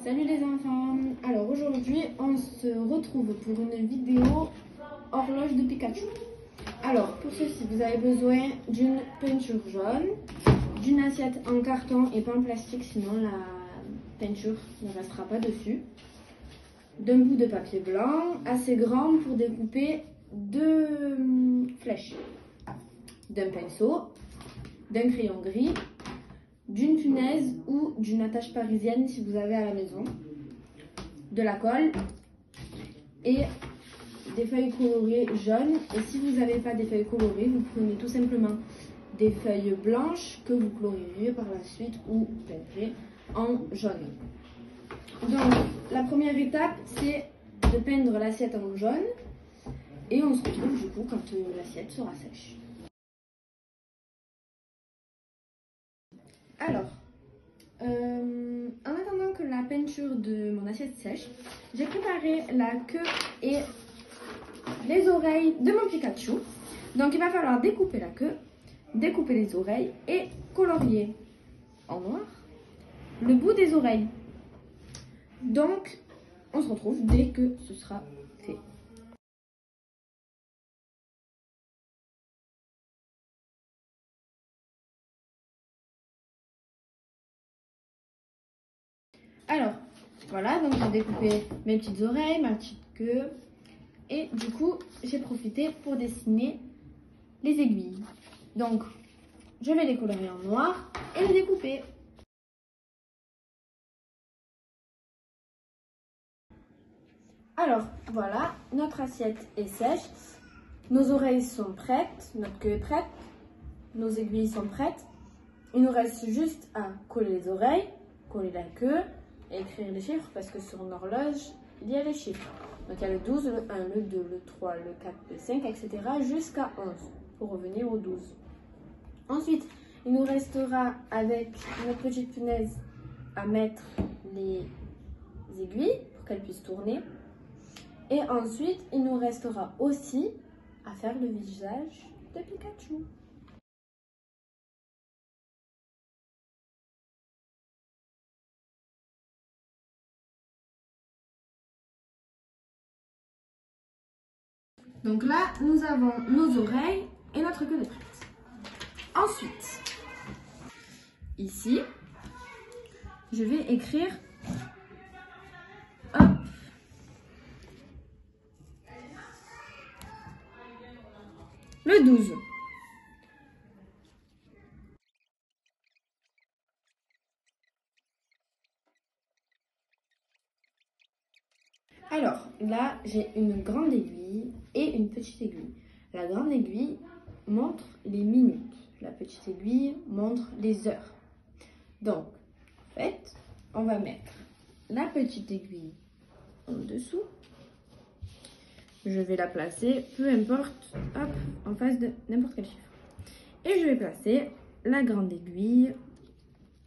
Salut les enfants. Alors aujourd'hui on se retrouve pour une vidéo horloge de Pikachu. Alors pour ceci vous avez besoin d'une peinture jaune, d'une assiette en carton et pas en plastique sinon la peinture ne restera pas dessus, d'un bout de papier blanc assez grand pour découper deux flèches, d'un pinceau, d'un crayon gris, d'une punaise ou d'une attache parisienne si vous avez à la maison, de la colle et des feuilles colorées jaunes. Et si vous n'avez pas des feuilles colorées, vous prenez tout simplement des feuilles blanches que vous coloriez par la suite ou peindrez en jaune. Donc la première étape c'est de peindre l'assiette en jaune et on se retrouve du coup quand l'assiette sera sèche. Alors, en attendant que la peinture de mon assiette sèche, j'ai préparé la queue et les oreilles de mon Pikachu. Donc il va falloir découper la queue, découper les oreilles et colorier en noir le bout des oreilles. Donc on se retrouve dès que ce sera fait. Alors, voilà, donc j'ai découpé mes petites oreilles, ma petite queue. Et du coup, j'ai profité pour dessiner les aiguilles. Donc, je vais les colorer en noir et les découper. Alors, voilà, notre assiette est sèche. Nos oreilles sont prêtes, notre queue est prête, nos aiguilles sont prêtes. Il nous reste juste à coller les oreilles, coller la queue et écrire les chiffres parce que sur une horloge, il y a les chiffres. Donc il y a le 12, le 1, le 2, le 3, le 4, le 5, etc. jusqu'à 11 pour revenir au 12. Ensuite, il nous restera avec notre petite punaise à mettre les aiguilles pour qu'elles puissent tourner. Et ensuite, il nous restera aussi à faire le visage de Pikachu. Donc là, nous avons nos oreilles et notre queue de prête. Ensuite, ici, je vais écrire hop, le 12. Alors là, j'ai une grande aiguille et une petite aiguille. La grande aiguille montre les minutes. La petite aiguille montre les heures. Donc, en fait, on va mettre la petite aiguille en dessous. Je vais la placer, peu importe, hop, en face de n'importe quel chiffre. Et je vais placer la grande aiguille,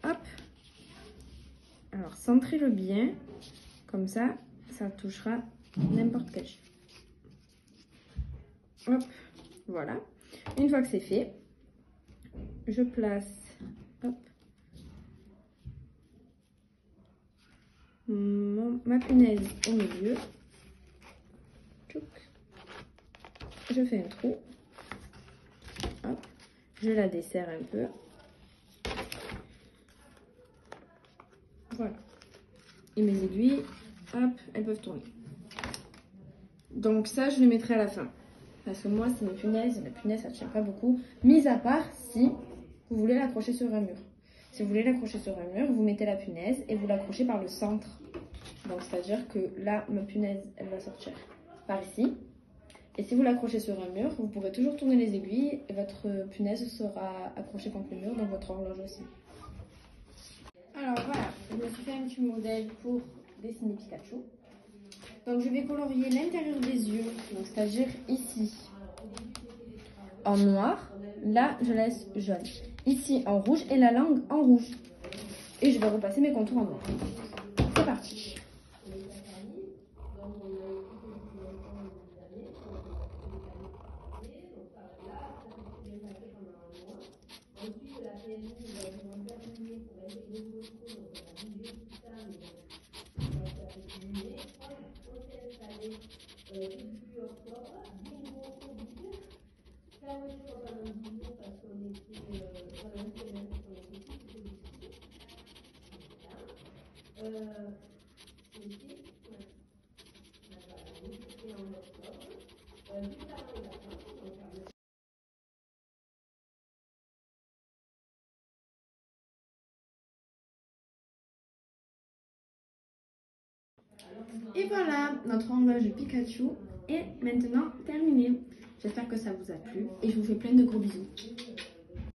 hop. Alors, centrez-le bien, comme ça touchera n'importe quel chiffre. Hop, voilà. Une fois que c'est fait, je place hop, ma punaise au milieu. Je fais un trou. Hop, je la desserre un peu. Voilà. Et mes aiguilles, hop, elles peuvent tourner. Donc ça, je les mettrai à la fin. Parce que moi, c'est une punaise. La punaise, ça ne tient pas beaucoup. Mis à part si vous voulez l'accrocher sur un mur. Si vous voulez l'accrocher sur un mur, vous mettez la punaise et vous l'accrochez par le centre. Donc, c'est-à-dire que là, ma punaise, elle va sortir par ici. Et si vous l'accrochez sur un mur, vous pourrez toujours tourner les aiguilles et votre punaise sera accrochée contre le mur, donc votre horloge aussi. Alors voilà, je me suis fait un petit modèle pour dessiner Pikachu. Donc je vais colorier l'intérieur des yeux, donc c'est-à-dire ici en noir, là je laisse jaune. Ici en rouge et la langue en rouge. Et je vais repasser mes contours en noir. C'est parti. Et voilà, notre horloge Pikachu est maintenant terminée. J'espère que ça vous a plu et je vous fais plein de gros bisous.